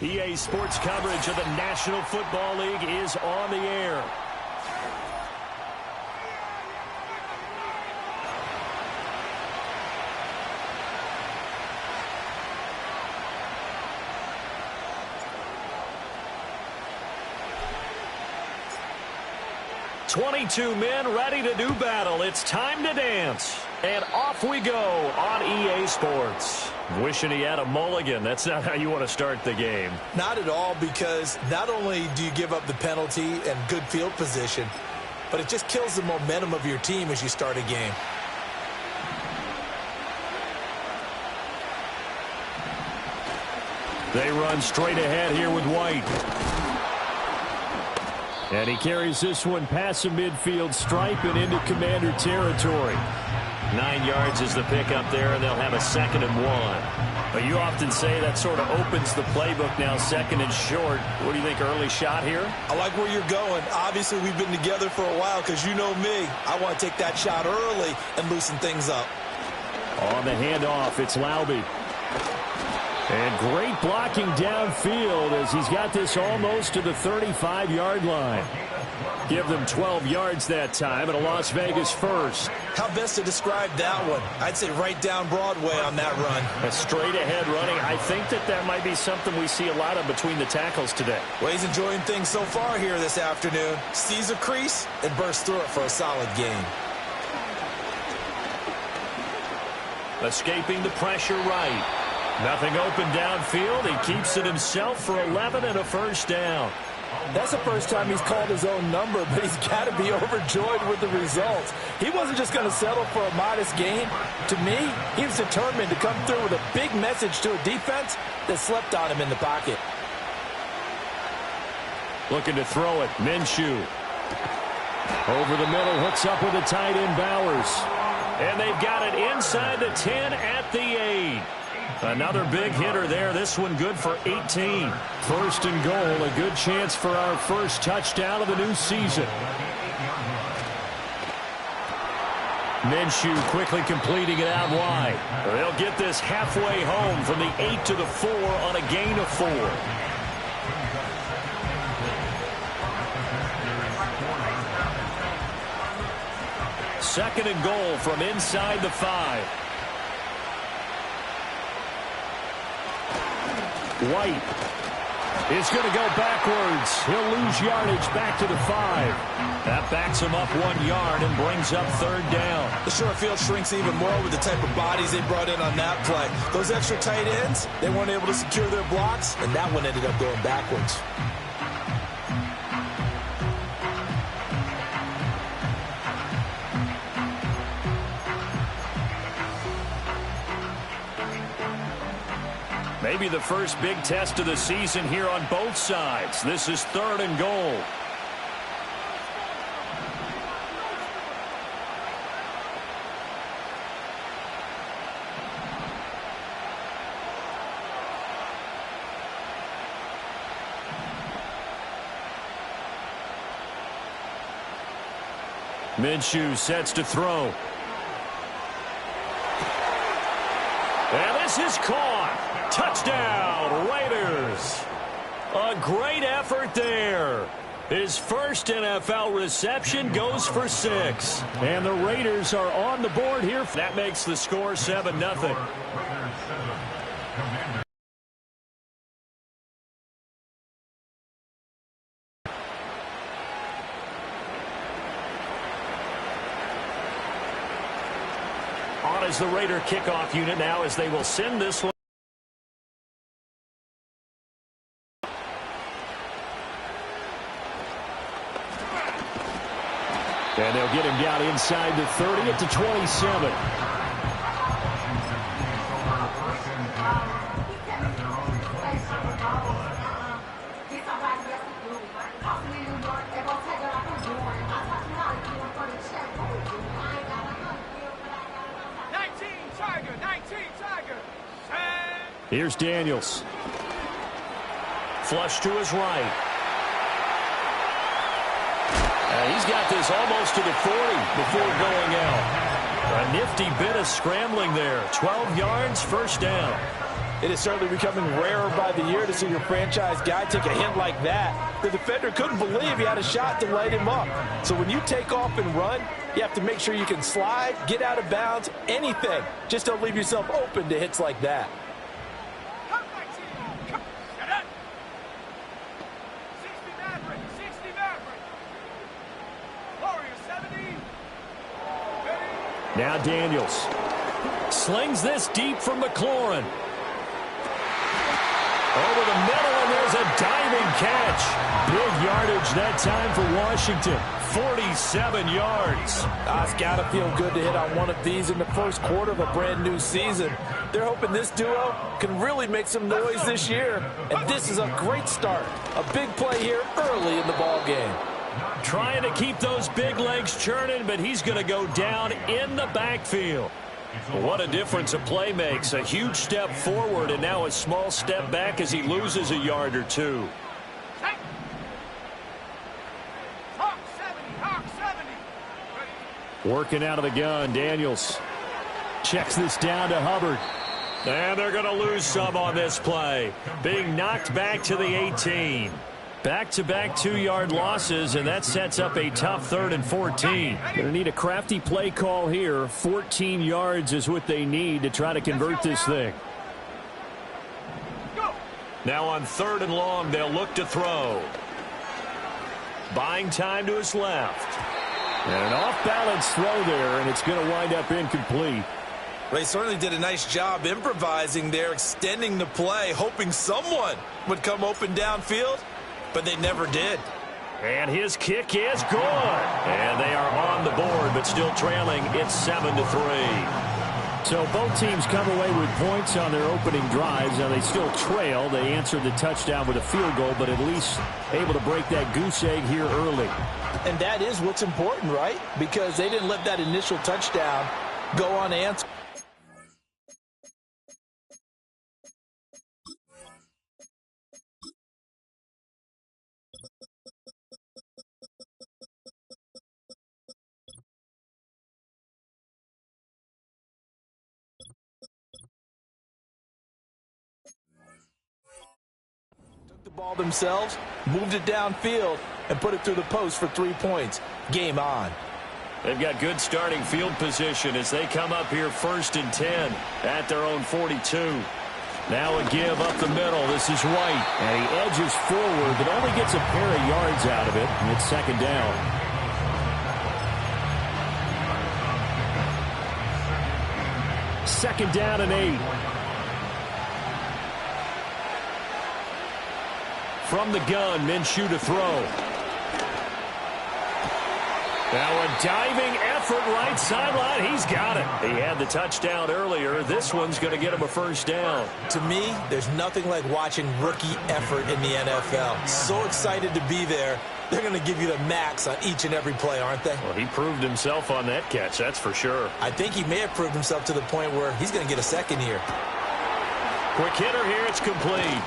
EA Sports coverage of the National Football League is on the air. "22 men ready to do battle. It's time to dance." And off we go on EA Sports. Wishing he had a mulligan. That's not how you want to start the game. Not at all, because not only do you give up the penalty and good field position, but it just kills the momentum of your team as you start a game. They run straight ahead here with White. And he carries this one past the midfield stripe and into Commander territory. 9 yards is the pickup there, and they'll have a 2nd and 1. But you often say that sort of opens the playbook now, 2nd and short. What do you think, early shot here? I like where you're going. Obviously, we've been together for a while because you know me. I want to take that shot early and loosen things up. On the handoff, it's Laube. And great blocking downfield as he's got this almost to the 35-yard line. Give them 12 yards that time and a Las Vegas first. How best to describe that one? I'd say right down Broadway on that run. A straight-ahead running. I think that might be something we see a lot of between the tackles today. Well, he's enjoying things so far here this afternoon. Sees a crease and bursts through it for a solid gain. Escaping the pressure right. Nothing open downfield. He keeps it himself for 11 and a first down. That's the first time he's called his own number, but he's got to be overjoyed with the results. He wasn't just going to settle for a modest gain. To me, he was determined to come through with a big message to a defense that slept on him in the pocket. Looking to throw it. Minshew. Over the middle, hooks up with the tight end Bowers. And they've got it inside the 10 at the 8. Another big hitter there. This one good for 18. 1st and goal. A good chance for our first touchdown of the new season. Minshew quickly completing it out wide. They'll get this halfway home from the 8 to the 4 on a gain of 4. Second and goal from inside the 5. White is going to go backwards. He'll lose yardage back to the 5. That backs him up 1 yard and brings up 3rd down. The short field shrinks even more with the type of bodies they brought in on that play. Those extra tight ends, they weren't able to secure their blocks, and that one ended up going backwards. Maybe the first big test of the season here on both sides. This is 3rd and goal. Minshew sets to throw. And this is caught. Touchdown, Raiders. A great effort there. His first NFL reception goes for 6. And the Raiders are on the board here. That makes the score 7-0. On is the Raider kickoff unit now as they will send this one. And they'll get him down inside the 30 at the 27. Here's Daniels. Flush to his right. He's got this almost to the 40 before going out. A nifty bit of scrambling there. 12 yards, first down. It is certainly becoming rarer by the year to see your franchise guy take a hit like that. The defender couldn't believe he had a shot to light him up. So when you take off and run, you have to make sure you can slide, get out of bounds, anything. Just don't leave yourself open to hits like that. Now Daniels slings this deep from McLaurin. Over the middle, and there's a diving catch. Big yardage that time for Washington. 47 yards. It's got to feel good to hit on one of these in the first quarter of a brand new season. They're hoping this duo can really make some noise this year. And this is a great start. A big play here early in the ball game. Trying to keep those big legs churning, but he's going to go down in the backfield. What a difference a play makes. A huge step forward and now a small step back as he loses a yard or two. Working out of the gun, Daniels checks this down to Hubbard. And they're going to lose some on this play. Being knocked back to the 18. Back-to-back 2-yard losses, and that sets up a tough 3rd and 14. Going to need a crafty play call here. 14 yards is what they need to try to convert this thing. Now on 3rd and long, they'll look to throw. Buying time to his left. And an off-balance throw there, and it's going to wind up incomplete. They certainly did a nice job improvising there, extending the play, hoping someone would come open downfield. But they never did. And his kick is good. And they are on the board, but still trailing. It's 7-3. So both teams come away with points on their opening drives. Now they still trail. They answered the touchdown with a field goal, but at least able to break that goose egg here early. And that is what's important, right? Because they didn't let that initial touchdown go unanswered. The ball themselves, moved it downfield, and put it through the post for 3 points. Game on. They've got good starting field position as they come up here 1st and 10 at their own 42. Now a give up the middle. This is White. And he edges forward, but only gets a pair of yards out of it. And it's 2nd down. Second down and 8. From the gun, Minshew to throw. Now a diving effort right sideline. He's got it. He had the touchdown earlier. This one's going to get him a 1st down. To me, there's nothing like watching rookie effort in the NFL. So excited to be there. They're going to give you the max on each and every play, aren't they? Well, he proved himself on that catch, that's for sure. I think he may have proved himself to the point where he's going to get a second here. Quick hitter here. It's complete.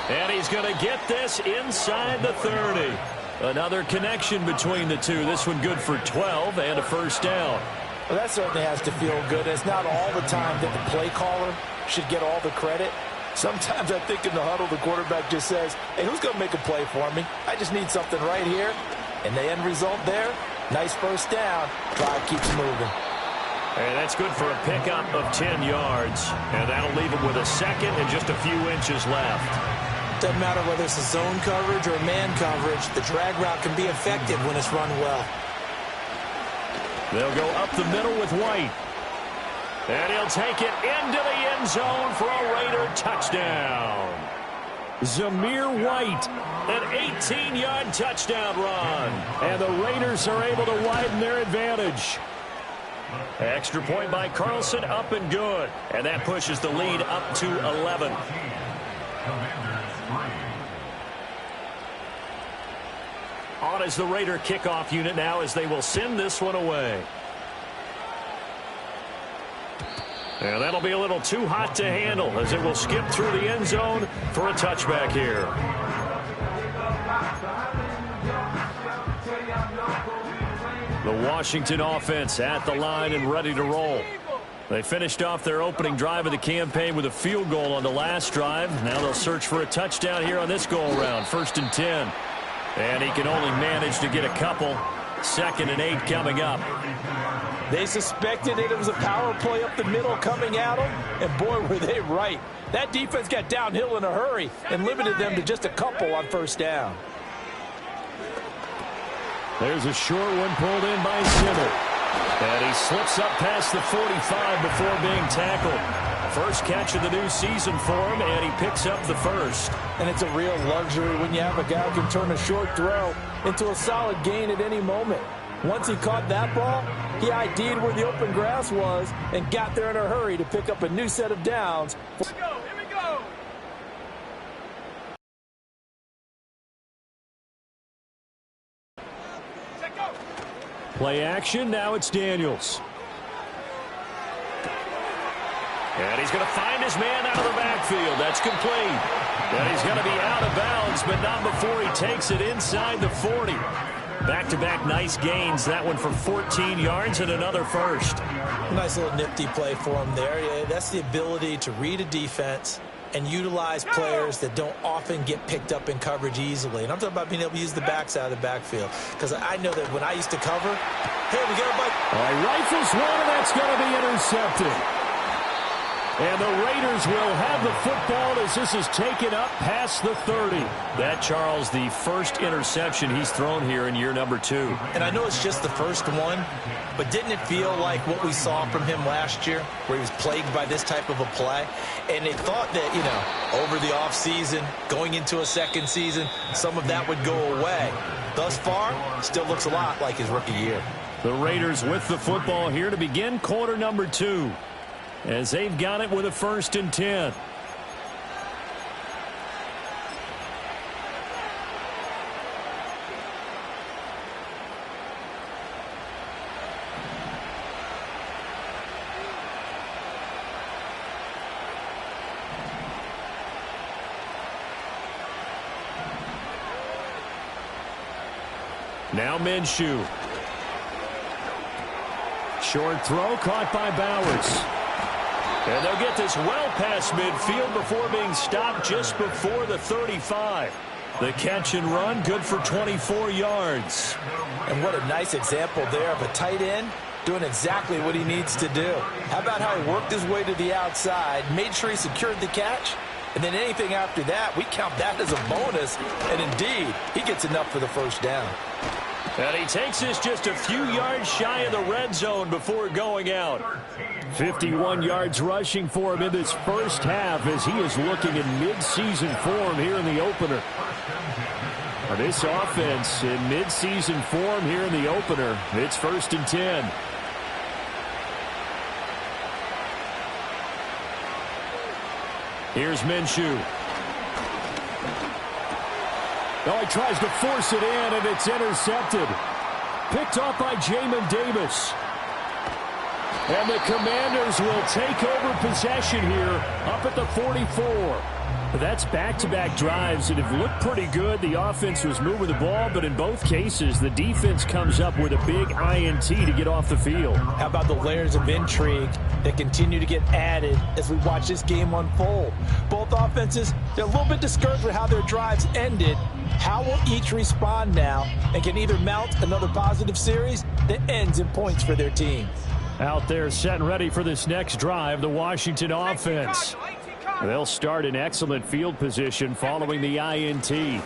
And he's going to get this inside the 30. Another connection between the two. This one good for 12 and a 1st down. Well, that certainly has to feel good. It's not all the time that the play caller should get all the credit. Sometimes I think in the huddle, the quarterback just says, hey, who's going to make a play for me? I just need something right here. And the end result there, nice 1st down. Drive keeps moving. And that's good for a pickup of 10 yards. And that'll leave him with a 2nd and just a few inches left. Doesn't matter whether it's a zone coverage or man coverage. The drag route can be effective when it's run well. They'll go up the middle with White. And he'll take it into the end zone for a Raider touchdown. Zamir White, an 18-yard touchdown run. And the Raiders are able to widen their advantage. Extra point by Carlson, up and good. And that pushes the lead up to 11. On is the Raider kickoff unit now as they will send this one away. And that'll be a little too hot to handle as it will skip through the end zone for a touchback here. The Washington offense at the line and ready to roll. They finished off their opening drive of the campaign with a field goal on the last drive. Now they'll search for a touchdown here on this go-around. 1st and 10. And he can only manage to get a couple. 2nd and 8 coming up. They suspected it was a power play up the middle coming at them, and boy, were they right. That defense got downhill in a hurry and limited them to just a couple on 1st down. There's a short one pulled in by Zimmer. And he slips up past the 45 before being tackled. First catch of the new season for him, and he picks up the first. And it's a real luxury when you have a guy who can turn a short throw into a solid gain at any moment. Once he caught that ball, he ID'd where the open grass was and got there in a hurry to pick up a new set of downs. Here we go. Set, go. Play action, now it's Daniels. And he's going to find his man out of the backfield. That's complete. And he's going to be out of bounds, but not before he takes it inside the 40. Back-to-back nice gains. That one for 14 yards and another first. Nice little nifty play for him there. Yeah, that's the ability to read a defense and utilize players that don't often get picked up in coverage easily. And I'm talking about being able to use the backside of the backfield. Because I know that when I used to cover, hey, we got a bite. All right, rifles one, and that's going to be intercepted. And the Raiders will have the football as this is taken up past the 30. That, Charles, the first interception he's thrown here in year number 2. And I know it's just the first one, but didn't it feel like what we saw from him last year, where he was plagued by this type of a play? And they thought that, you know, over the offseason, going into a second season, some of that would go away. Thus far, still looks a lot like his rookie year. The Raiders with the football here to begin quarter number 2. As they've got it with a 1st and 10. Now Minshew. Short throw caught by Bowers. And they'll get this well past midfield before being stopped just before the 35. The catch and run, good for 24 yards. And what a nice example there of a tight end doing exactly what he needs to do. How about how he worked his way to the outside, made sure he secured the catch, and then anything after that, we count that as a bonus. And indeed, he gets enough for the 1st down. And he takes this just a few yards shy of the red zone before going out. 51 yards rushing for him in this first half as he is looking in mid-season form here in the opener. This offense in mid-season form here in the opener. It's 1st and 10. Here's Minshew. Oh, he tries to force it in, and it's intercepted. Picked off by Jamin Davis. And the Commanders will take over possession here up at the 44. That's back-to-back drives that have looked pretty good. The offense was moving the ball, but in both cases, the defense comes up with a big INT to get off the field. How about the layers of intrigue that continue to get added as we watch this game unfold? Both offenses, they're a little bit discouraged with how their drives ended. How will each respond now and can either mount another positive series that ends in points for their team? Out there set and ready for this next drive, the Washington offense. They'll start in excellent field position following the INT. And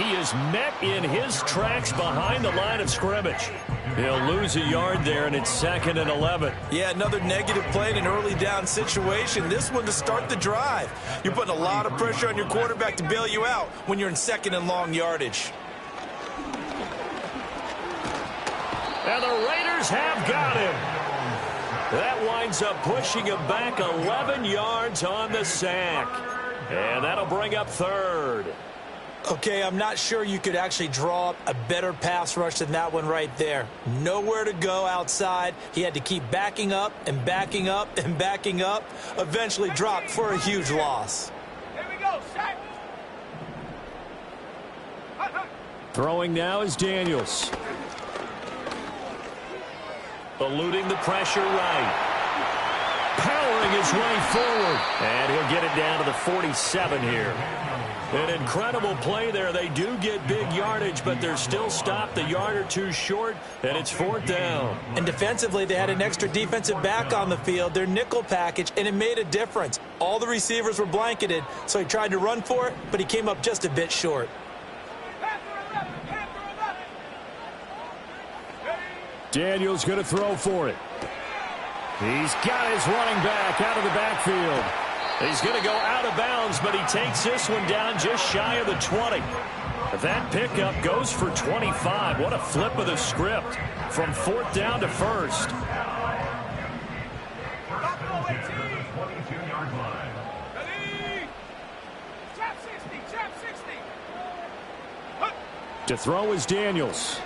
he is met in his tracks behind the line of scrimmage. He'll lose a yard there, and it's 2nd and 11. Yeah, another negative play in an early down situation. This one to start the drive. You're putting a lot of pressure on your quarterback to bail you out when you're in 2nd and long yardage. And the Raiders have got him. That winds up pushing him back 11 yards on the sack. And that'll bring up 3rd. Okay, I'm not sure you could actually draw up a better pass rush than that one right there. Nowhere to go outside. He had to keep backing up and backing up and backing up. Eventually dropped for a huge loss. Here we go, set. Throwing now is Daniels. Eluding the pressure right. Powering his way forward. And he'll get it down to the 47 here. An incredible play there. They do get big yardage, but they're still stopped a yard or two short, and it's 4th down. And defensively, they had an extra defensive back on the field, their nickel package, and it made a difference. All the receivers were blanketed, so he tried to run for it, but he came up just a bit short. Daniels going to throw for it. He's got his running back out of the backfield. He's going to go out of bounds, but he takes this one down just shy of the 20. That pickup goes for 25. What a flip of the script from 4th down to 1st. To throw is Daniels.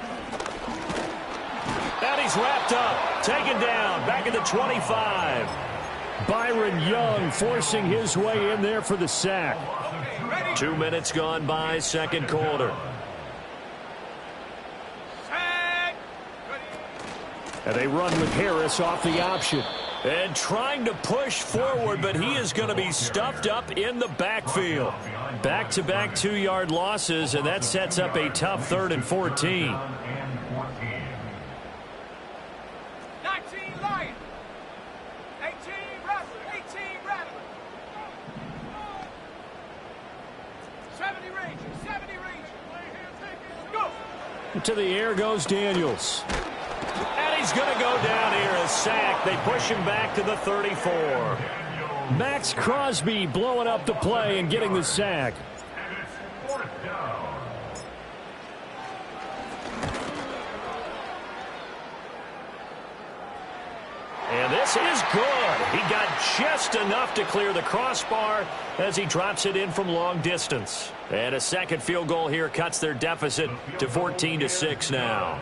And he's wrapped up, taken down, back at the 25. Byron Young forcing his way in there for the sack. 2 minutes gone by, second quarter. And they run with Harris off the option. And trying to push forward, but he is going to be stuffed up in the backfield. Back-to-back 2-yard losses, and that sets up a tough 3rd and 14. 19 Lions. 18 Rattler. 18 Rattler. 70 Rangers. 70 Rangers. Go. To the air goes Daniels. And he's going to go down here, a sack. They push him back to the 34. Max Crosby blowing up the play and getting the sack. And this is good. He got just enough to clear the crossbar as he drops it in from long distance. And a second field goal here cuts their deficit to 14-6 now.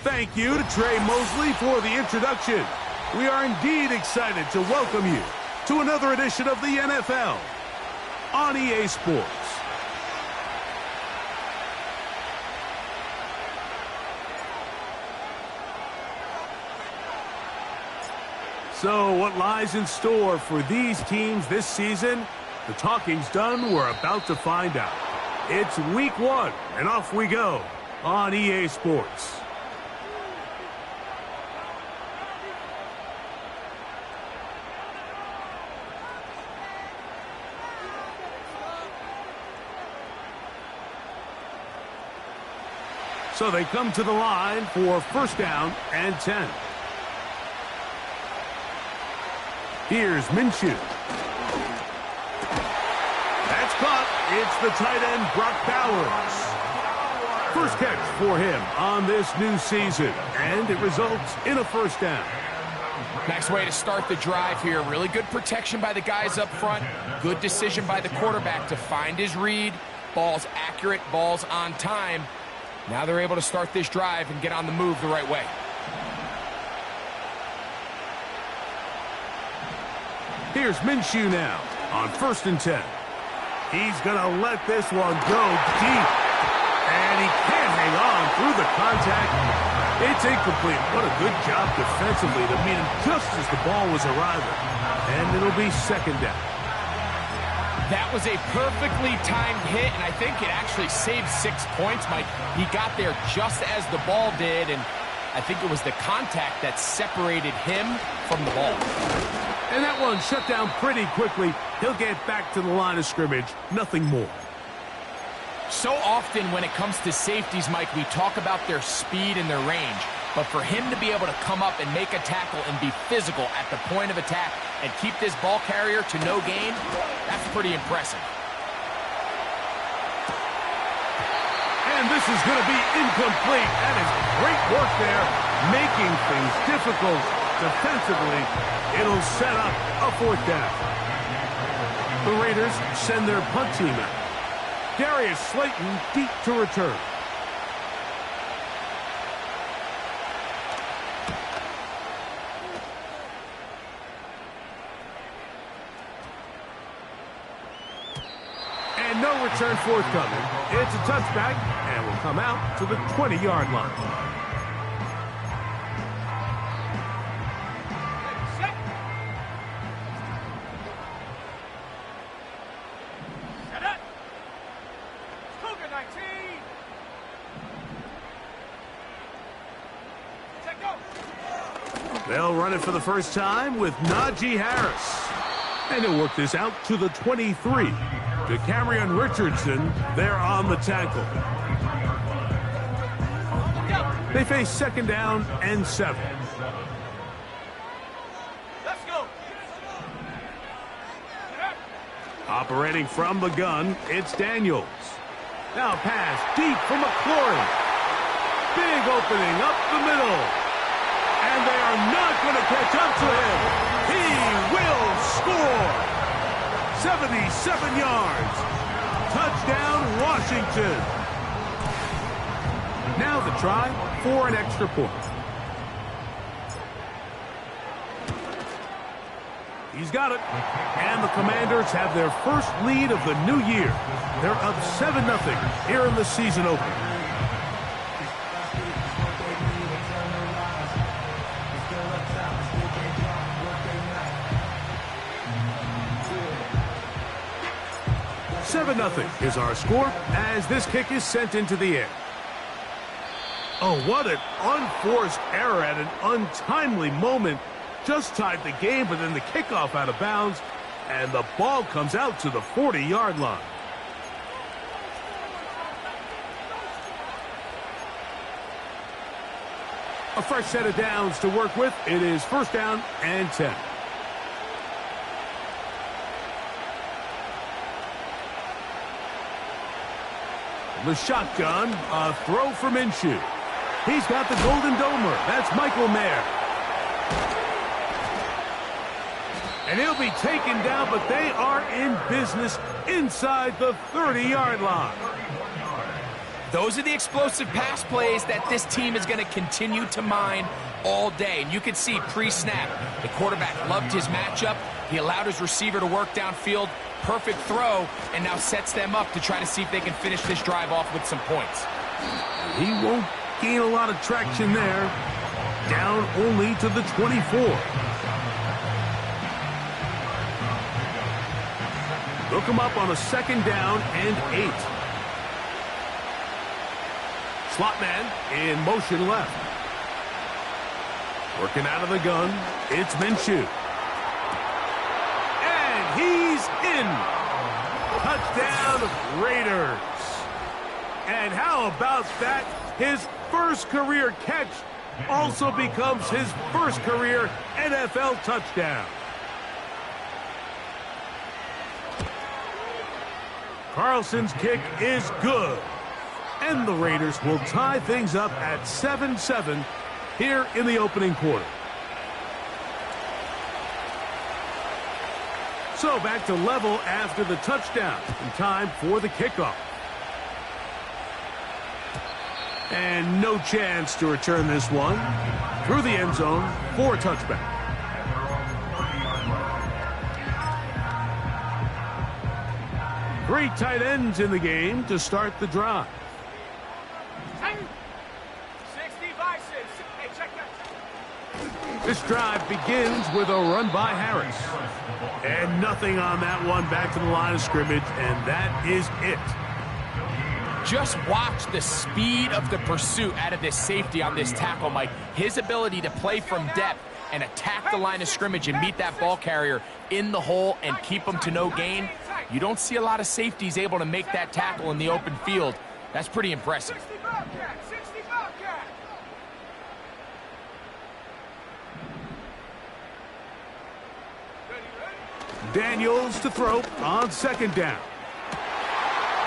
Thank you to Trey Mosley for the introduction. We are indeed excited to welcome you to another edition of the NFL on EA Sports. So what lies in store for these teams this season? The talking's done. We're about to find out. It's week 1, and off we go on EA Sports. So they come to the line for first down and 10. Here's Minshew. That's caught. It's the tight end, Brock Bowers. First catch for him on this new season, and it results in a first down. Nice way to start the drive here. Really good protection by the guys up front. Good decision by the quarterback to find his read. Ball's accurate, ball's on time. Now they're able to start this drive and get on the move the right way. Here's Minshew now on first and 10. He's going to let this one go deep. And he can't hang on through the contact. It's incomplete. What a good job defensively to meet him just as the ball was arriving. And it'll be second down. That was a perfectly timed hit, and I think it actually saved 6 points, Mike. He got there just as the ball did, and I think it was the contact that separated him from the ball. And that one shut down pretty quickly. He'll get back to the line of scrimmage. Nothing more. So often when it comes to safeties, Mike, we talk about their speed and their range. But for him to be able to come up and make a tackle and be physical at the point of attack and keep this ball carrier to no gain, that's pretty impressive. And this is going to be incomplete. That is great work there, making things difficult defensively. It'll set up a fourth down. The Raiders send their punt team out. Darius Slayton deep to return. And no return forthcoming. It's a touchback and will come out to the 20-yard line. They'll run it for the first time with Najee Harris. And he'll work this out to the 23. To Cameron Richardson, they're on the tackle. They face second down and 7. Let's go. Operating from the gun, it's Daniels. Now pass deep for McLaurin. Big opening up the middle. And they are not going to catch up to him. He will score. 77 yards. Touchdown, Washington. Now the try for an extra point. He's got it. And the Commanders have their first lead of the new year. They're up 7-0 here in the season opener. Nothing is our score as this kick is sent into the air. Oh, what an unforced error at an untimely moment. Just tied the game, but then the kickoff out of bounds, and the ball comes out to the 40-yard line. A fresh set of downs to work with. It is first down and 10. The shotgun, a throw for Minshew. He's got the Golden Domer. That's Michael Mayer. And he'll be taken down, but they are in business inside the 30-yard line. Those are the explosive pass plays that this team is going to continue to mine all day. And you can see pre-snap, the quarterback loved his matchup. He allowed his receiver to work downfield. Perfect throw, and now sets them up to try to see if they can finish this drive off with some points. He won't gain a lot of traction there. Down only to the 24. Look him up on a 2nd down and 8. Slot man in motion left. Working out of the gun, it's Minshew. And he's in. Touchdown, Raiders. And how about that? His first career catch also becomes his first career NFL touchdown. Carlson's kick is good. And the Raiders will tie things up at 7-7 here in the opening quarter. So back to level after the touchdown. In time for the kickoff. And no chance to return this one through the end zone for a touchback. Three tight ends in the game to start the drive. 60 vices. Hey, check that. This drive begins with a run by Harris. And nothing on that one, back to the line of scrimmage, and that is it. Just watch the speed of the pursuit out of this safety on this tackle, Mike. His ability to play from depth and attack the line of scrimmage and meet that ball carrier in the hole and keep him to no gain. You don't see a lot of safeties able to make that tackle in the open field. That's pretty impressive. 60 Bobcat. 60 Bobcat. Daniels to throw on 2nd down.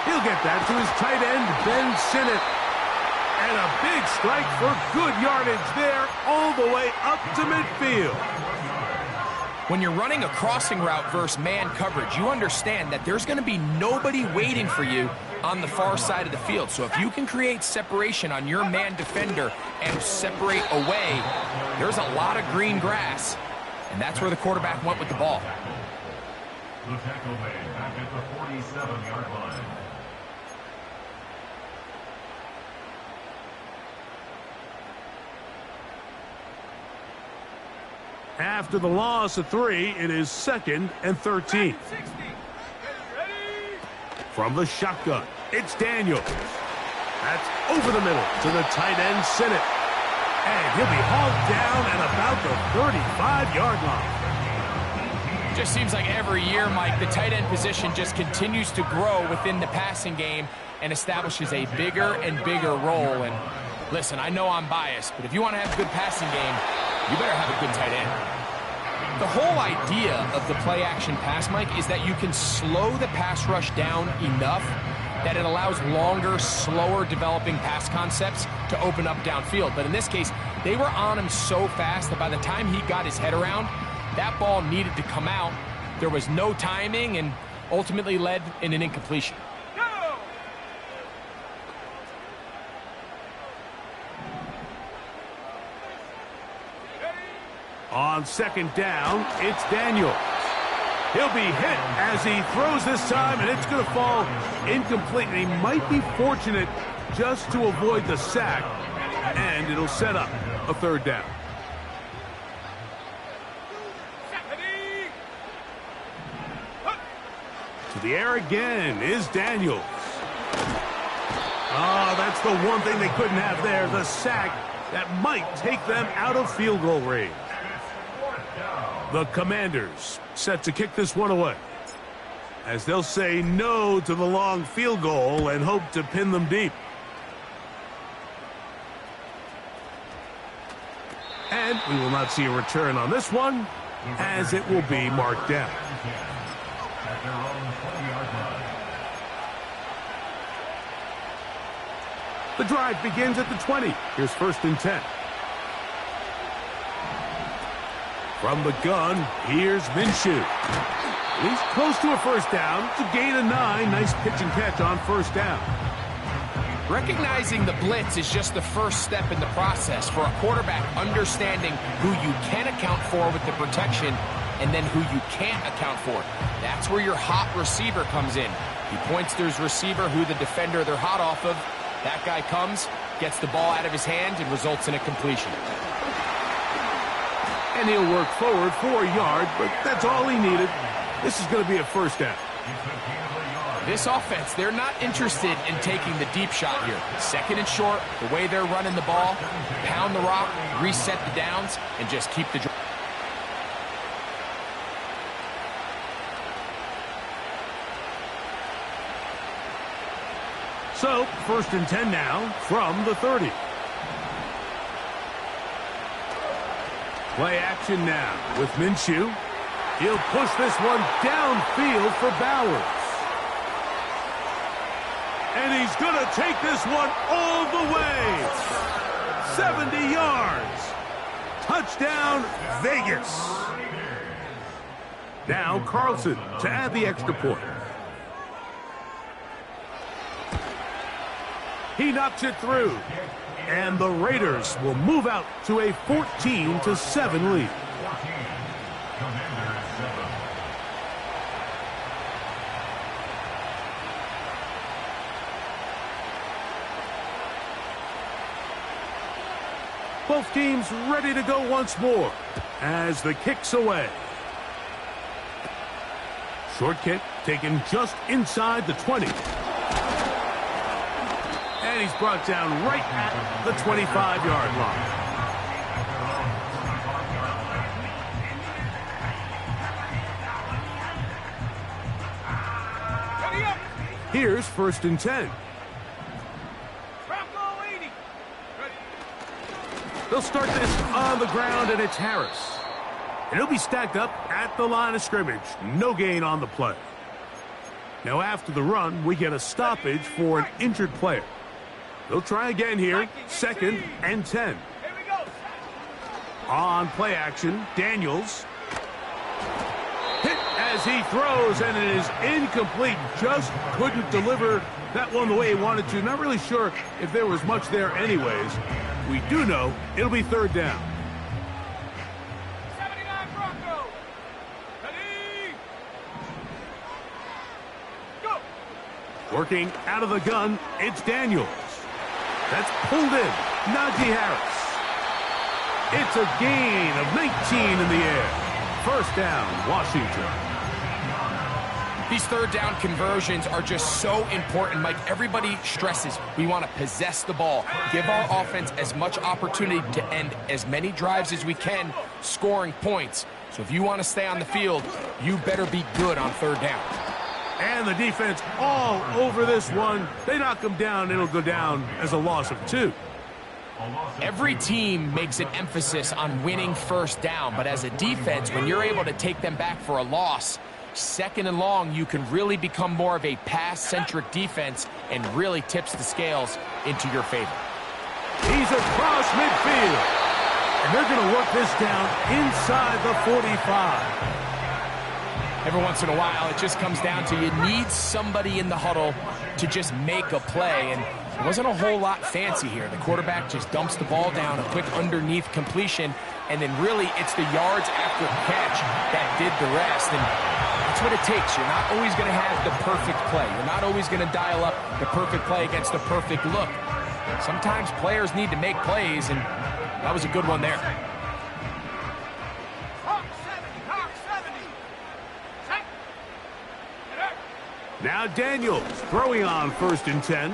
He'll get that to his tight end, Ben Sinnott. And a big strike for good yardage there all the way up to midfield. When you're running a crossing route versus man coverage, you understand that there's going to be nobody waiting for you on the far side of the field. So if you can create separation on your man defender and separate away, there's a lot of green grass. And that's where the quarterback went with the ball. The tackle made back at the 47-yard line. After the loss of 3, it is 2nd and 13. 60. Ready. From the shotgun, it's Daniels. That's over the middle to the tight end, Sinnott. And he'll be hauled down at about the 35-yard line. Just seems like every year, Mike, the tight end position just continues to grow within the passing game and establishes a bigger and bigger role. And listen, I know I'm biased, but if you want to have a good passing game, you better have a good tight end. The whole idea of the play-action pass, Mike, is that you can slow the pass rush down enough that it allows longer, slower developing pass concepts to open up downfield. But in this case, they were on him so fast that by the time he got his head around, that ball needed to come out. There was no timing and ultimately led in an incompletion. On 2nd down, it's Daniels. He'll be hit as he throws this time, and it's going to fall incomplete. And he might be fortunate just to avoid the sack, and it'll set up a 3rd down. To the air again is Daniels. Oh, that's the one thing they couldn't have there, the sack that might take them out of field goal range. The Commanders set to kick this one away, as they'll say no to the long field goal and hope to pin them deep. And we will not see a return on this one, as it will be marked down. At their own 20-yard line. The drive begins at the 20. Here's 1st and 10. From the gun, here's Minshew. He's close to a 1st down. To gain a 9. Nice pitch and catch on 1st down. Recognizing the blitz is just the first step in the process for a quarterback understanding who you can account for with the protection and then who you can't account for. That's where your hot receiver comes in. He points to his receiver, who the defender they're hot off of. That guy comes, gets the ball out of his hand, and results in a completion. And he'll work forward for a yard, but that's all he needed. This is going to be a first down. This offense, they're not interested in taking the deep shot here. Second and short, the way they're running the ball, pound the rock, reset the downs, and just keep the drive. So, 1st and 10 now from the 30. Play action now with Minshew. He'll push this one downfield for Bowers. And he's going to take this one all the way. 70 yards. Touchdown, Vegas. Now Carlson to add the extra point. He knocks it through. And the Raiders will move out to a 14-7 lead. Both teams ready to go once more as the kick's away. Short kick taken just inside the 20. And he's brought down right at the 25-yard line. Here's 1st and 10. They'll start this on the ground, and it's Harris. And he'll be stacked up at the line of scrimmage. No gain on the play. Now after the run, we get a stoppage for an injured player. They'll try again here, 2nd and 10. On play action, Daniels. Hit as he throws, and it is incomplete. Just couldn't deliver that one the way he wanted to. Not really sure if there was much there anyways. We do know it'll be 3rd down. 79 Bronco. Ready. Go. Working out of the gun, it's Daniels. That's pulled in. Najee Harris. It's a gain of 19 in the air. 1st down, Washington. These 3rd down conversions are just so important, Mike. Everybody stresses we want to possess the ball, give our offense as much opportunity to end as many drives as we can, scoring points. So if you want to stay on the field, you better be good on 3rd down. And the defense all over this one. They knock them down, it'll go down as a loss of 2. Every team makes an emphasis on winning 1st down, but as a defense, when you're able to take them back for a loss, 2nd and long, you can really become more of a pass-centric defense and really tips the scales into your favor. He's across midfield. And they're going to work this down inside the 45. Every once in a while, it just comes down to you need somebody in the huddle to just make a play, and it wasn't a whole lot fancy here. The quarterback just dumps the ball down, a quick underneath completion, and then really it's the yards after catch that did the rest, and that's what it takes. You're not always going to have the perfect play. You're not always going to dial up the perfect play against the perfect look. Sometimes players need to make plays, and that was a good one there. Now Daniels throwing on 1st and 10.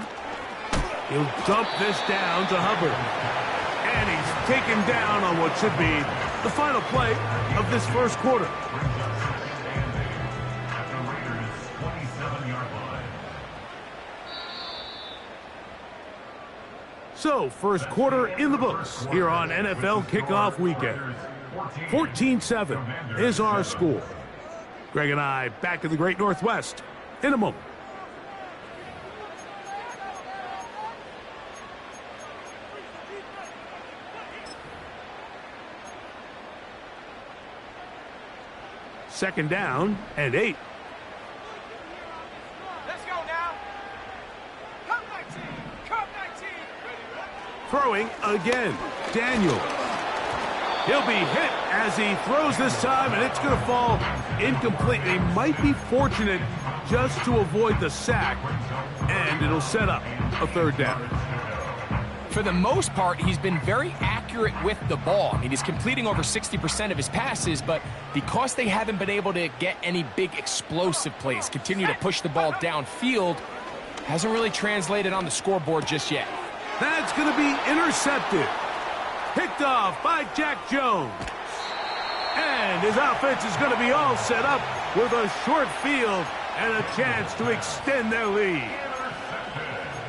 He'll dump this down to Hubbard. And he's taken down on what should be the final play of this 1st quarter. So, 1st quarter in the books here on NFL Kickoff Weekend. 14-7 is our score. Greg and I back in the Great Northwest in a moment. Second down and 8. Let's go now. Come 19. Come. Throwing again. Daniel. He'll be hit as he throws this time, and it's going to fall incomplete. They might be fortunate just to avoid the sack, and it'll set up a third down. For the most part, he's been very accurate with the ball. I mean, he's completing over 60% of his passes, but because they haven't been able to get any big explosive plays, continue to push the ball downfield, hasn't really translated on the scoreboard just yet. That's going to be intercepted. Picked off by Jack Jones. And his offense is going to be all set up with a short field and a chance to extend their lead.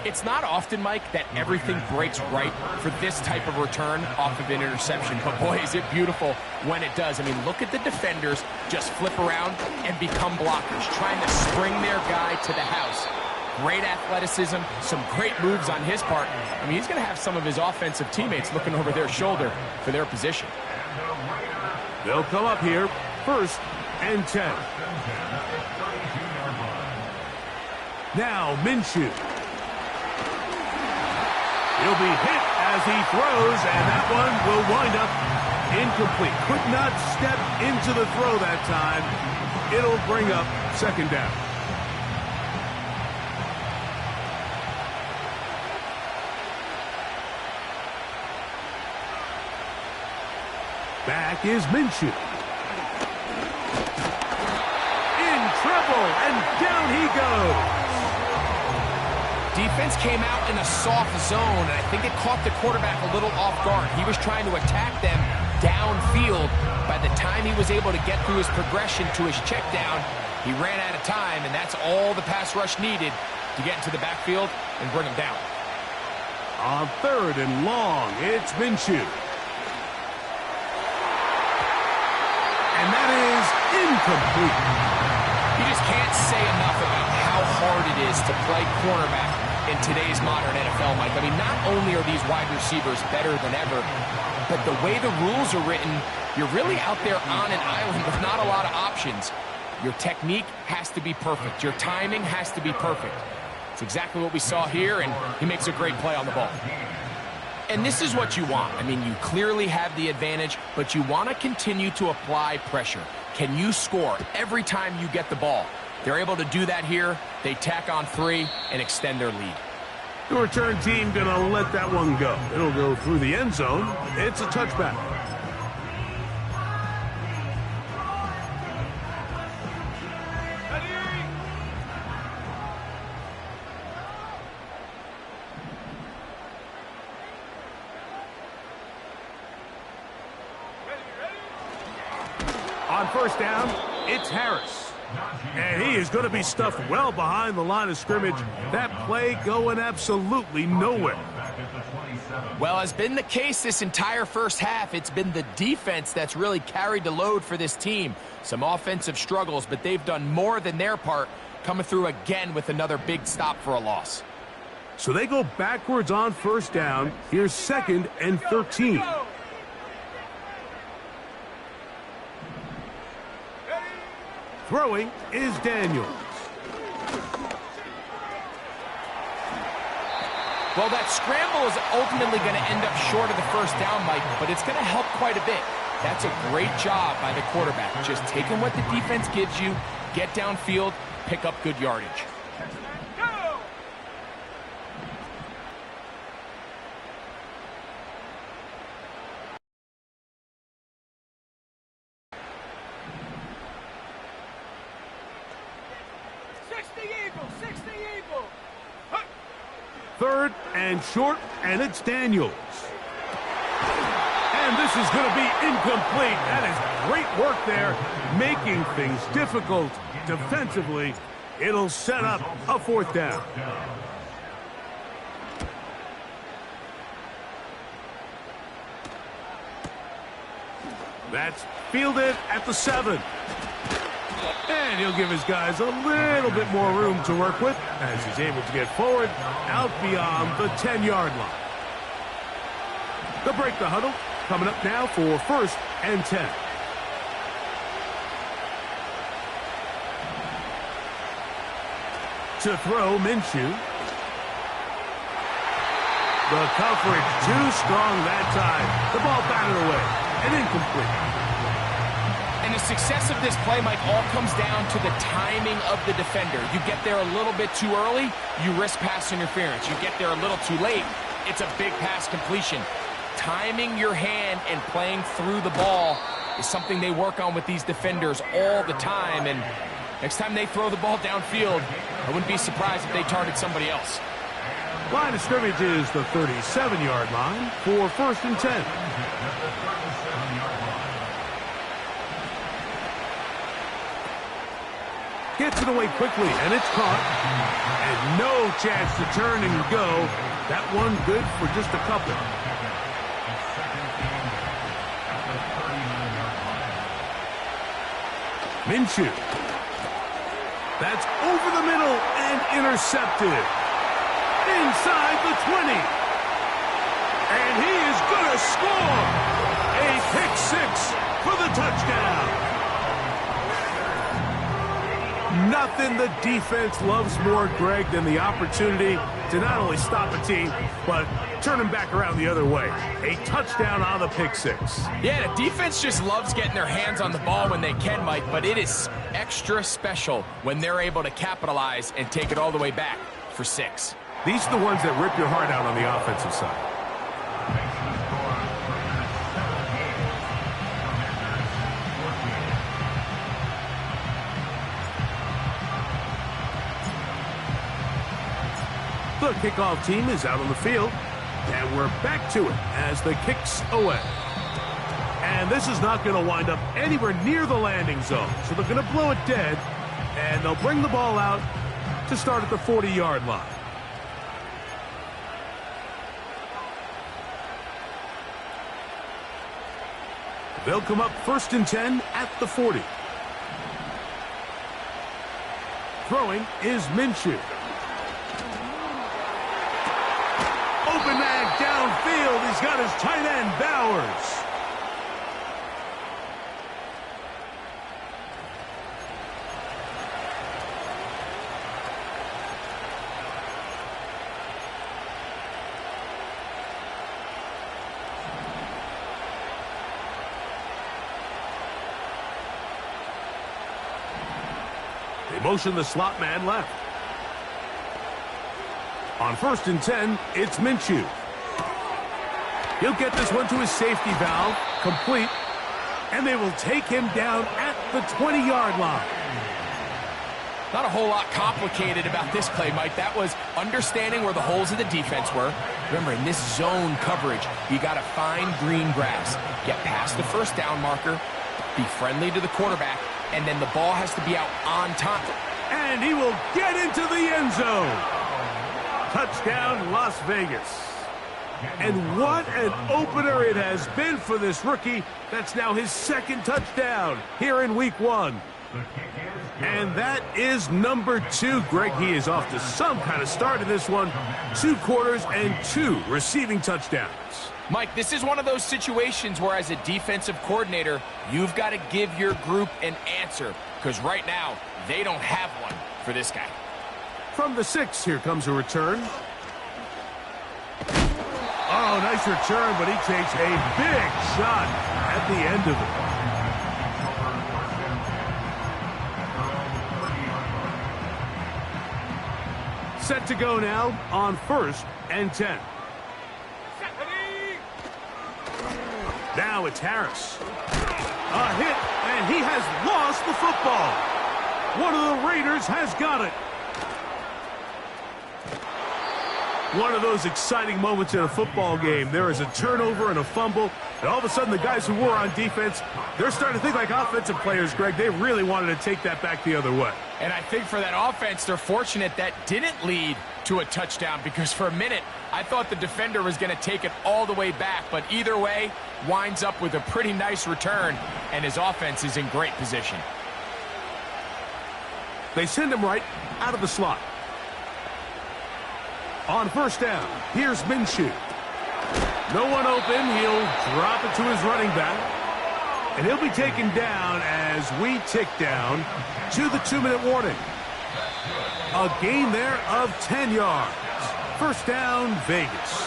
It's not often, Mike, that everything breaks right for this type of return off of an interception. But, boy, is it beautiful when it does. I mean, look at the defenders just flip around and become blockers, trying to spring their guy to the house. Great athleticism, some great moves on his part. I mean, he's going to have some of his offensive teammates looking over their shoulder for their position. They'll come up here, 1st and 10. Now, Minshew. He'll be hit as he throws, and that one will wind up incomplete. Could not step into the throw that time. It'll bring up 2nd down. Back is Minshew. In trouble, and down he goes. Defense came out in a soft zone, and I think it caught the quarterback a little off guard. He was trying to attack them downfield. By the time he was able to get through his progression to his check down, he ran out of time, and that's all the pass rush needed to get into the backfield and bring him down. On 3rd and long, it's Minshew. And that is incomplete. You just can't say enough about how hard it is to play cornerback in today's modern NFL, Mike. I mean, not only are these wide receivers better than ever, but the way the rules are written, you're really out there on an island with not a lot of options. Your technique has to be perfect. Your timing has to be perfect. It's exactly what we saw here, and he makes a great play on the ball. And this is what you want. I mean, you clearly have the advantage, but you want to continue to apply pressure. Can you score every time you get the ball? They're able to do that here. They tack on 3 and extend their lead. The return team going to let that one go. It'll go through the end zone. It's a touchback. On 1st down, it's Harris. And he is going to be stuffed well behind the line of scrimmage. That play going absolutely nowhere. Well, as been the case this entire first half, it's been the defense that's really carried the load for this team. Some offensive struggles, but they've done more than their part, coming through again with another big stop for a loss. So they go backwards on 1st down. Here's 2nd and 13. Throwing is Daniels. Well, that scramble is ultimately going to end up short of the 1st down, Mike, but it's going to help quite a bit. That's a great job by the quarterback. Just taking what the defense gives you, get downfield, pick up good yardage. Third and short, and it's Daniels. And this is going to be incomplete. That is great work there, making things difficult defensively. It'll set up a 4th down. That's fielded at the 7. And he'll give his guys a little bit more room to work with as he's able to get forward out beyond the 10-yard line. They'll break the huddle. Coming up now for 1st and 10. To throw, Minshew. The coverage too strong that time. The ball batted away and incomplete. And the success of this play, Mike, all comes down to the timing of the defender. You get there a little bit too early, you risk pass interference. You get there a little too late, it's a big pass completion. Timing your hand and playing through the ball is something they work on with these defenders all the time. And next time they throw the ball downfield, I wouldn't be surprised if they target somebody else. Line of scrimmage is the 37-yard line for 1st and 10. Gets it away quickly, and it's caught. And no chance to turn and go. That one good for just a couple. Minshew. That's over the middle and intercepted. Inside the 20. And he is going to score. A pick six for the touchdown. Nothing the defense loves more, Greg, than the opportunity to not only stop a team, but turn them back around the other way. A touchdown on the pick six. Yeah, the defense just loves getting their hands on the ball when they can, Mike, but it is extra special when they're able to capitalize and take it all the way back for 6. These are the ones that rip your heart out on the offensive side. The kickoff team is out on the field, and we're back to it as the kick's away. And this is not going to wind up anywhere near the landing zone, so they're going to blow it dead, and they'll bring the ball out to start at the 40-yard line. They'll come up 1st and 10 at the 40. Throwing is Minshew. Open man downfield. He's got his tight end, Bowers. They motion the slot man left. On 1st and 10, it's Minshew. He'll get this one to his safety valve, complete, and they will take him down at the 20-yard line. Not a whole lot complicated about this play, Mike. That was understanding where the holes of the defense were. Remember, in this zone coverage, you got to find green grass, get past the first down marker, be friendly to the quarterback, and then the ball has to be out on time. And he will get into the end zone. Touchdown, Las Vegas. And what an opener it has been for this rookie. That's now his 2nd touchdown here in week 1. And that is number 2. Greg, he is off to some kind of start in this one. 2 quarters and 2 receiving touchdowns. Mike, this is one of those situations where as a defensive coordinator, you've got to give your group an answer, because right now, they don't have one for this guy. From the 6, here comes a return. Oh, nice return, but he takes a big shot at the end of it. Set to go now on 1st and 10. Now it's Harris. A hit, and he has lost the football. One of the Raiders has got it. One of those exciting moments in a football game. There is a turnover and a fumble, and all of a sudden the guys who were on defense, they're starting to think like offensive players, Greg. They really wanted to take that back the other way. And I think for that offense, they're fortunate that didn't lead to a touchdown, because for a minute, I thought the defender was going to take it all the way back. But either way, winds up with a pretty nice return, and his offense is in great position. They send him right out of the slot. On 1st down, here's Minshew. No one open. He'll drop it to his running back. And he'll be taken down as we tick down to the 2-minute warning. A gain there of 10 yards. First down, Vegas.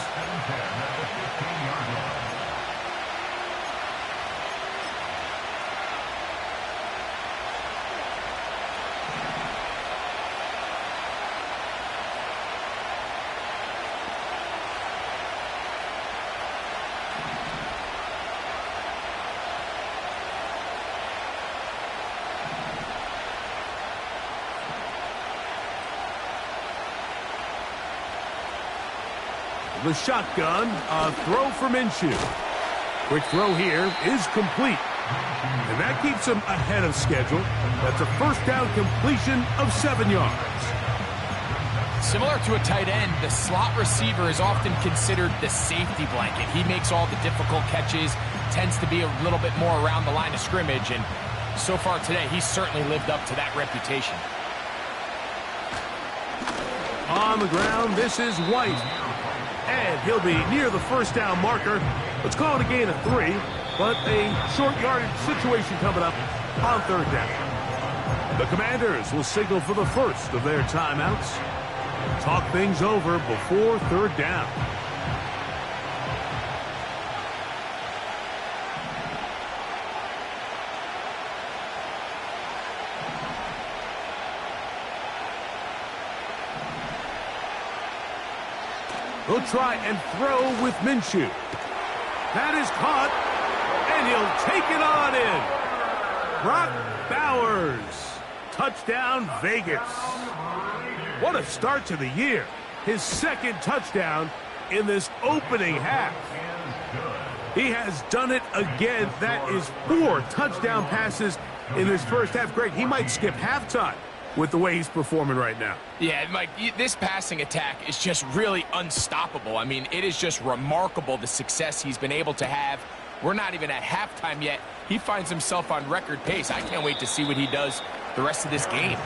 The shotgun, a throw for Minshew. Quick throw here is complete. And that keeps him ahead of schedule. That's a first down completion of 7 yards. Similar to a tight end, the slot receiver is often considered the safety blanket. He makes all the difficult catches, tends to be a little bit more around the line of scrimmage, and so far today, he's certainly lived up to that reputation. On the ground, this is White. And he'll be near the first down marker. Let's call it a gain of 3, but a short yardage situation coming up on third down. The Commanders will signal for the first of their timeouts. Talk things over before third down. He'll try and throw with Minshew. That is caught, and he'll take it on in. Brock Bowers. Touchdown, Vegas. What a start to the year. His second touchdown in this opening half. He has done it again. That is 4 touchdown passes in this first half. Greg, he might skip halftime with the way he's performing right now. Yeah, Mike, this passing attack is just really unstoppable. I mean, it is just remarkable the success he's been able to have. We're not even at halftime yet. He finds himself on record pace. I can't wait to see what he does the rest of this game.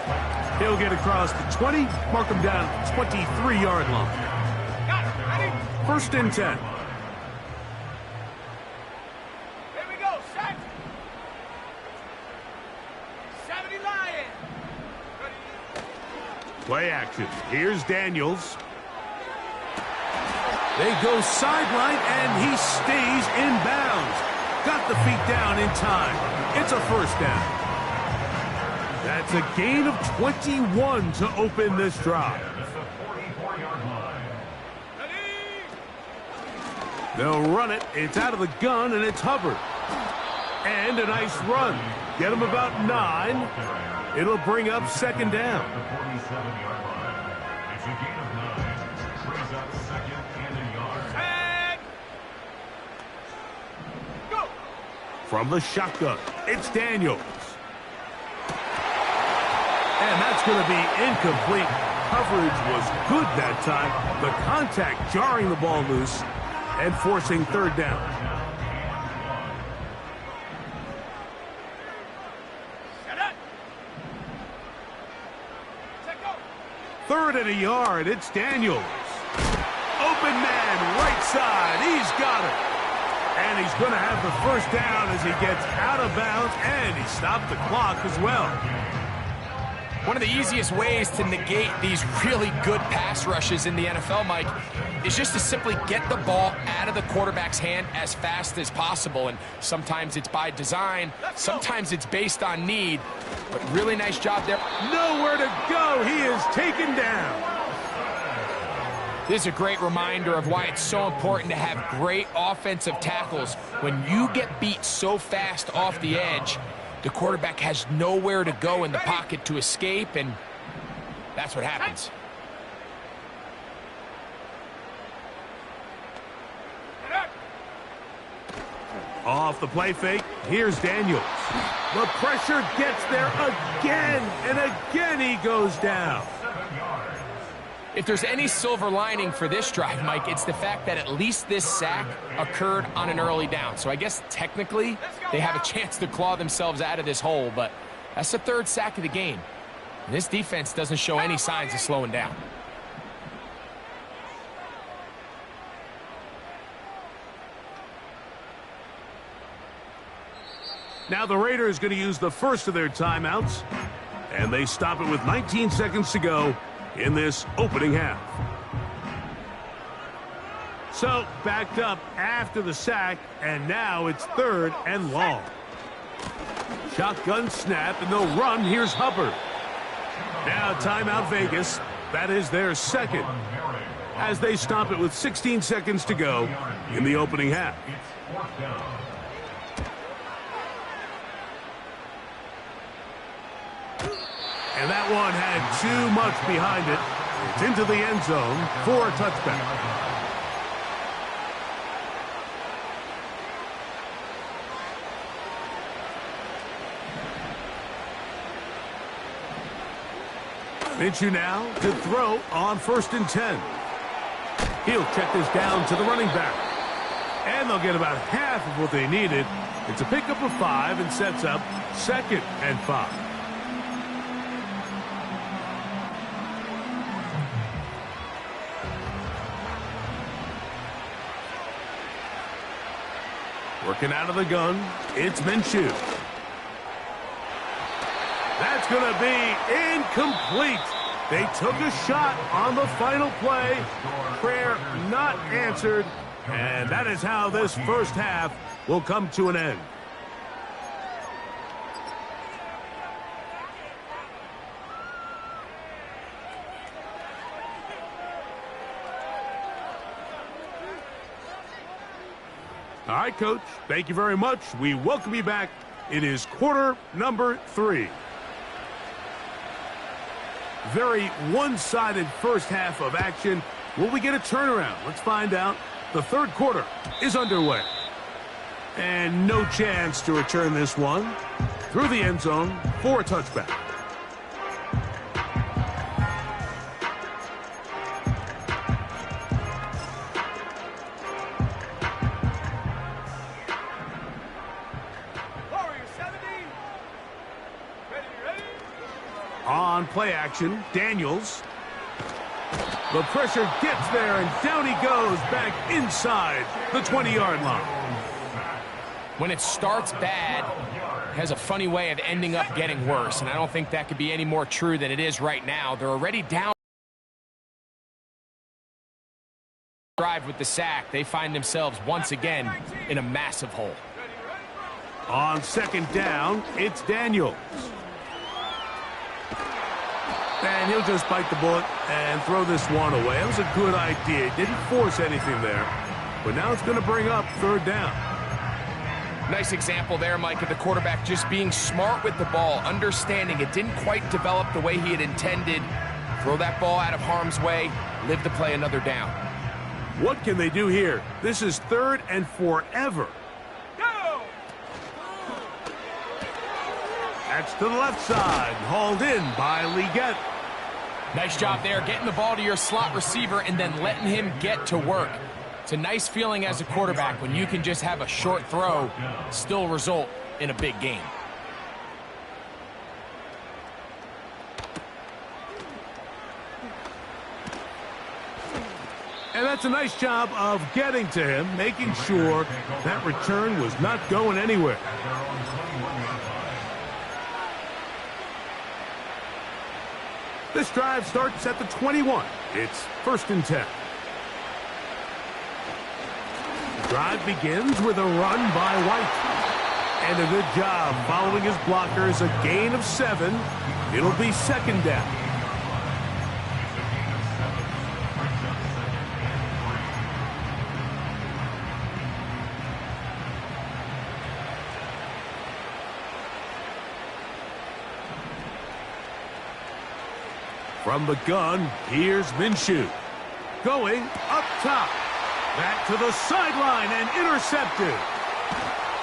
He'll get across the 20, mark him down at the 23-yard line. First and 10. Here we go, set. 70 Lion. Play action. Here's Daniels. They go sideline, and he stays in bounds. Got the feet down in time. It's a first down. That's a gain of 21 to open this drive. They'll run it. It's out of the gun, and it's Hubbard. And a nice run. Get him about 9. It'll bring up second down. It's a gain of 9. Brings up second and a yard. Go. From the shotgun, it's Daniels. And that's going to be incomplete. Coverage was good that time. The contact jarring the ball loose and forcing third down. Set up. Set go. Third and a yard, it's Daniels. Open man, right side, he's got it. And he's going to have the first down as he gets out of bounds, and he stopped the clock as well. One of the easiest ways to negate these really good pass rushes in the NFL, Mike, is just to simply get the ball out of the quarterback's hand as fast as possible. And sometimes it's by design, sometimes it's based on need. But really nice job there. Nowhere to go. He is taken down. This is a great reminder of why it's so important to have great offensive tackles. When you get beat so fast off the edge, the quarterback has nowhere to go in the pocket to escape, and that's what happens. Off the play fake, here's Daniels. The pressure gets there again, and again he goes down. If there's any silver lining for this drive, Mike, it's the fact that at least this sack occurred on an early down. So I guess technically they have a chance to claw themselves out of this hole, but that's the third sack of the game. And this defense doesn't show any signs of slowing down. Now the Raiders going to use the first of their timeouts, and they stop it with 19 seconds to go in this opening half. So backed up after the sack, and now it's 3rd and long. Shotgun snap, and they'll run. Here's Hubbard. Now timeout Vegas. That is their second, as they stop it with 16 seconds to go in the opening half. It's 4th down. And that one had too much behind it. It's into the end zone for a touchback. Minshew now to throw on 1st and 10. He'll check this down to the running back. And they'll get about half of what they needed. It's a pickup of 5 and sets up 2nd and 5. Working out of the gun, it's Minshew. That's going to be incomplete. They took a shot on the final play. Prayer not answered. And that is how this first half will come to an end. All right, Coach. Thank you very much. We welcome you back. It is quarter number 3. Very one-sided first half of action. Will we get a turnaround? Let's find out. The 3rd quarter is underway. And no chance to return this one through the end zone for a touchback. On play action, Daniels. The pressure gets there, and down he goes back inside the 20-yard line. When it starts bad, it has a funny way of ending up getting worse, and I don't think that could be any more true than it is right now. They're already down. Drive with the sack. They find themselves once again in a massive hole. On 2nd down, it's Daniels. And he'll just bite the bullet and throw this one away. That was a good idea. Didn't force anything there. But now it's going to bring up 3rd down. Nice example there, Mike, of the quarterback just being smart with the ball, understanding it didn't quite develop the way he had intended. Throw that ball out of harm's way, live to play another down. What can they do here? This is 3rd and forever. That's to the left side, hauled in by Leggett. Nice job there, getting the ball to your slot receiver and then letting him get to work. It's a nice feeling as a quarterback when you can just have a short throw, still result in a big game. And that's a nice job of getting to him, making sure that return was not going anywhere. This drive starts at the 21. It's 1st and 10. The drive begins with a run by White. And a good job following his blockers, a gain of 7. It'll be 2nd down. From the gun, here's Minshew. Going up top. Back to the sideline and intercepted.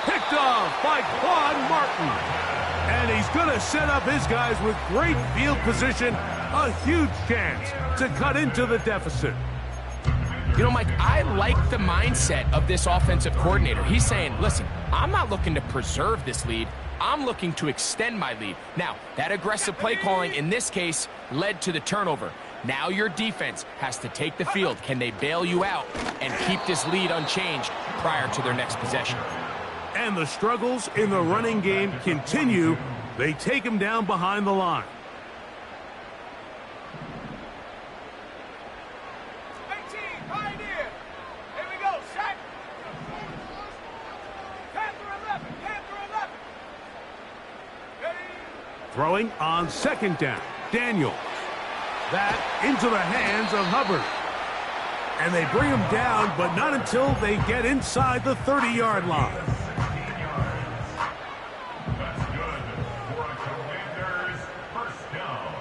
Picked off by Quan Martin. And he's going to set up his guys with great field position. A huge chance to cut into the deficit. You know, Mike, I like the mindset of this offensive coordinator. He's saying, listen, I'm not looking to preserve this lead. I'm looking to extend my lead. Now, that aggressive play calling in this case led to the turnover. Now your defense has to take the field. Can they bail you out and keep this lead unchanged prior to their next possession? And the struggles in the running game continue. They take him down behind the line. Throwing on second down. Daniels. That into the hands of Hubbard. And they bring him down, but not until they get inside the 30-yard line. That's good for a Commanders first down.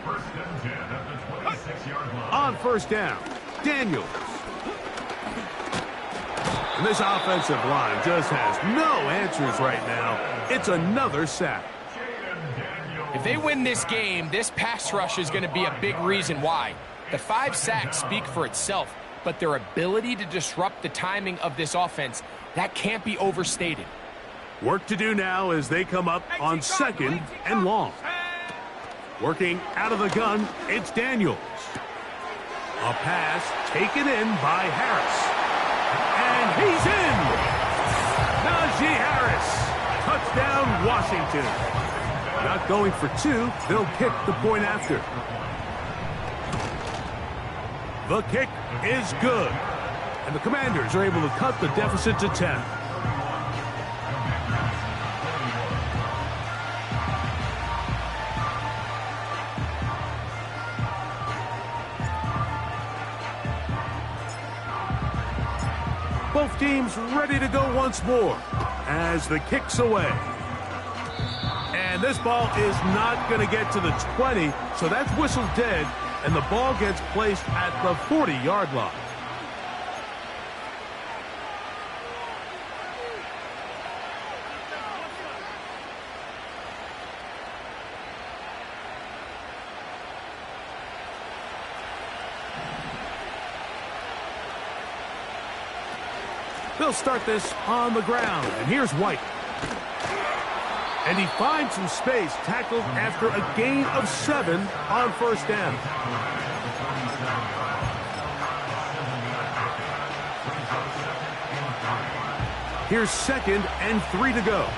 First and 10 at the 26-yard line. On first down, Daniels. And this offensive line just has no answers right now. It's another sack. If they win this game, this pass rush is going to be a big reason why. The 5 sacks speak for itself, but their ability to disrupt the timing of this offense, that can't be overstated. Work to do now as they come up on second and long. Working out of the gun, it's Daniels. A pass taken in by Harris. And he's in! Najee Harris. Touchdown, Washington. Not going for 2, they'll kick the point after. The kick is good. And the Commanders are able to cut the deficit to 10. Both teams ready to go once more as the kick's away. And this ball is not going to get to the 20, so that's whistled dead, and the ball gets placed at the 40-yard line. They'll start this on the ground, and here's White. And he finds some space, tackled after a gain of 7 on first down. Here's second and 3 to go.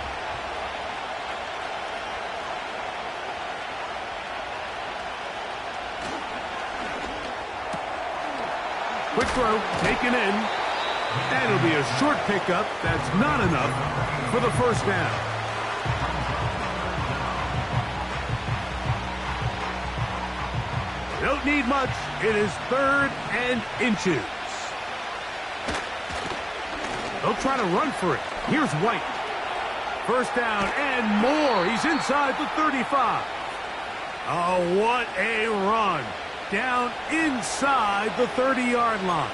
Quick throw, taken in. And it'll be a short pickup. That's not enough for the first down. Don't need much. It is 3rd and inches. They'll try to run for it. Here's White. First down and more. He's inside the 35. Oh, what a run. Down inside the 30-yard line.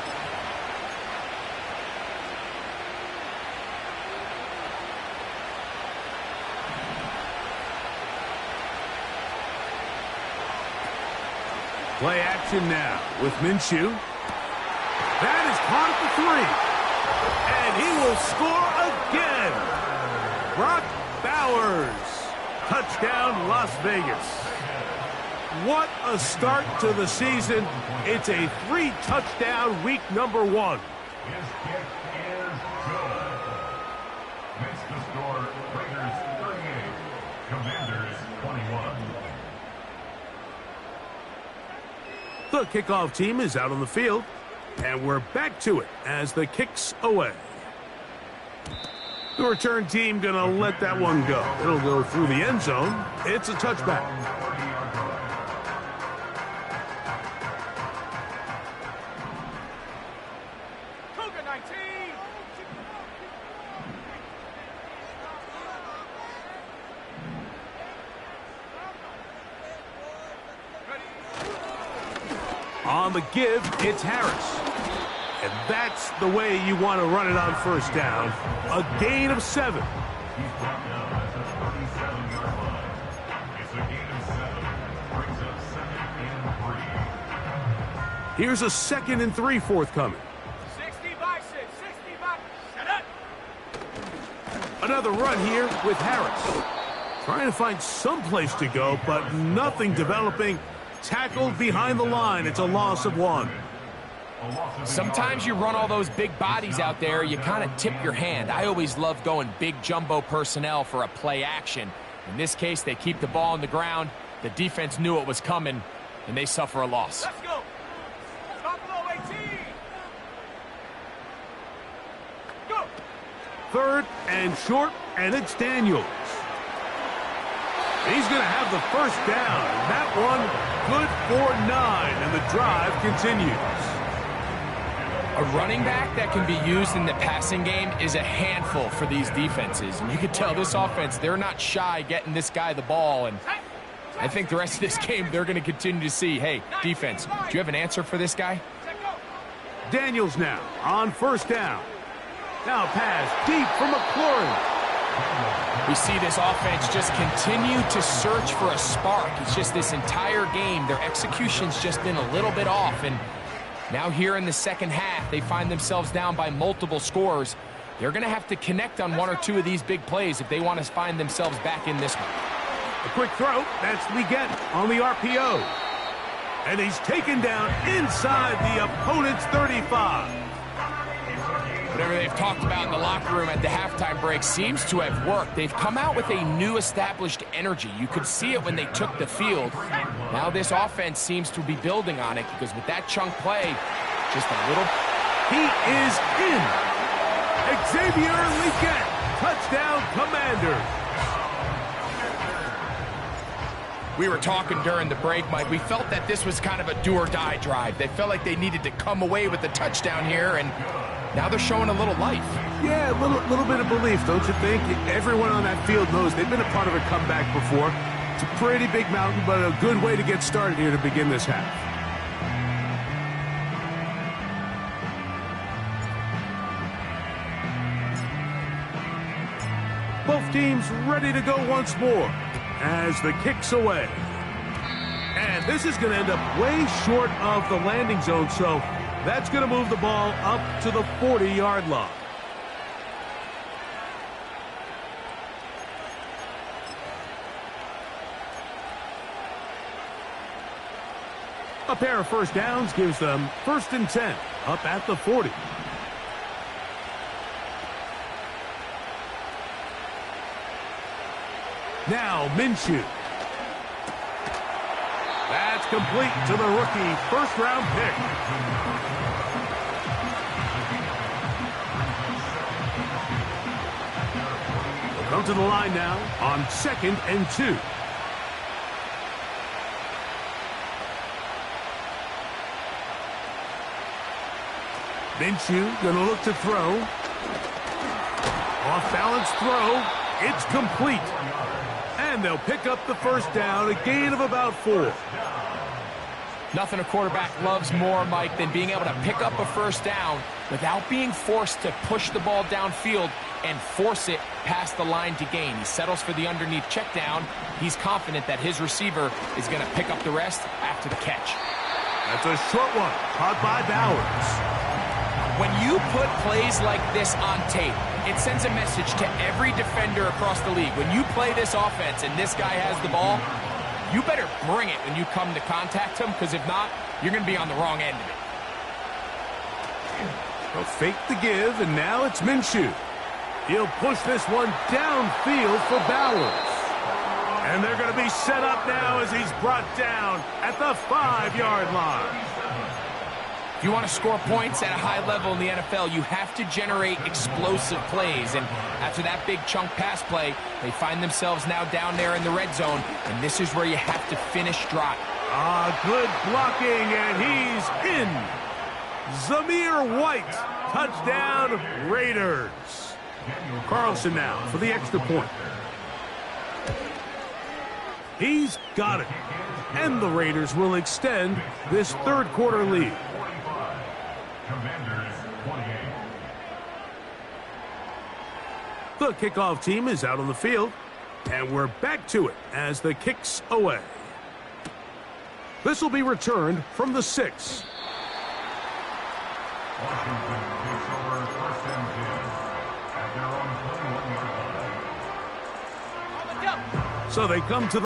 Play action now with Minshew. That is caught at the 3. And he will score again. Brock Bowers. Touchdown, Las Vegas. What a start to the season. It's a 3-touchdown week number 1. His kick is good. Makes the score Raiders 38, Commanders 21. The kickoff team is out on the field, and we're back to it as the kick's away. The return team going to let that one go. It'll go through the end zone. It's a touchback. Cougar 19. On the give, it's Harris. And that's the way you want to run it on first down. A gain of 7. He's brought down at the 37-yard line. It's a gain of 7. Brings up 2nd and 3. Here's a 2nd and 3 forthcoming. 60 by 6. 60 by. Shut up. Another run here with Harris. Trying to find some place to go, but nothing developing. Tackled behind the line. It's a loss of 1. Sometimes you run all those big bodies out there, you kind of tip your hand. I always love going big jumbo personnel for a play action. In this case, they keep the ball on the ground. The defense knew it was coming, and they suffer a loss. Let's go. Top low 18. Go. 3rd and short, and it's Daniels. He's going to have the first down. That one good for 9, and the drive continues. A running back that can be used in the passing game is a handful for these defenses. And you can tell this offense, they're not shy getting this guy the ball. And I think the rest of this game, they're going to continue to see, hey, defense, do you have an answer for this guy? Daniels now on first down. Now pass deep for McLaurin. We see this offense just continue to search for a spark. It's just this entire game, their execution's just been a little bit off. And now here in the second half, they find themselves down by multiple scores. They're going to have to connect on one or two of these big plays if they want to find themselves back in this one. A quick throw. That's Leggett on the RPO. And he's taken down inside the opponent's 35. Whatever they've talked about in the locker room at the halftime break seems to have worked. They've come out with a new established energy. You could see it when they took the field. Now this offense seems to be building on it because with that chunk play, just a little. He is in. Xavier Leggett, touchdown Commanders. We were talking during the break, Mike. We felt that this was kind of a do-or-die drive. They felt like they needed to come away with the touchdown here, and now they're showing a little life. Yeah, a little bit of belief, don't you think? Everyone on that field knows they've been a part of a comeback before. It's a pretty big mountain, but a good way to get started here to begin this half. Both teams ready to go once more as the kick's away. And this is going to end up way short of the landing zone, so that's going to move the ball up to the 40-yard line. A pair of first downs gives them 1st and 10 up at the 40. Now Minshew. That's complete to the rookie first-round pick. We'll come to the line now on 2nd and 2. Minshew going to look to throw. Off-balance throw. It's complete. And they'll pick up the first down, a gain of about 4. Nothing a quarterback loves more, Mike, than being able to pick up a first down without being forced to push the ball downfield and force it past the line to gain. He settles for the underneath check down. He's confident that his receiver is going to pick up the rest after the catch. That's a short one, caught by Bowers. When you put plays like this on tape, it sends a message to every defender across the league. When you play this offense and this guy has the ball, you better bring it when you come to contact him, because if not, you're going to be on the wrong end of it. They'll fake the give, and now it's Minshew. He'll push this one downfield for Bowers. And they're going to be set up now as he's brought down at the 5-yard line. If you want to score points at a high level in the NFL, you have to generate explosive plays. And after that big chunk pass play, they find themselves now down there in the red zone. And this is where you have to finish strong. Good blocking, and he's in. Zamir White, touchdown Raiders. Carlson now for the extra point. He's got it. And the Raiders will extend this third quarter lead. Commanders 28. The kickoff team is out on the field, and we're back to it as the kick's away. This will be returned from the 6. Washington takes over 1st and 10 at their own 21-yard line. So they come to the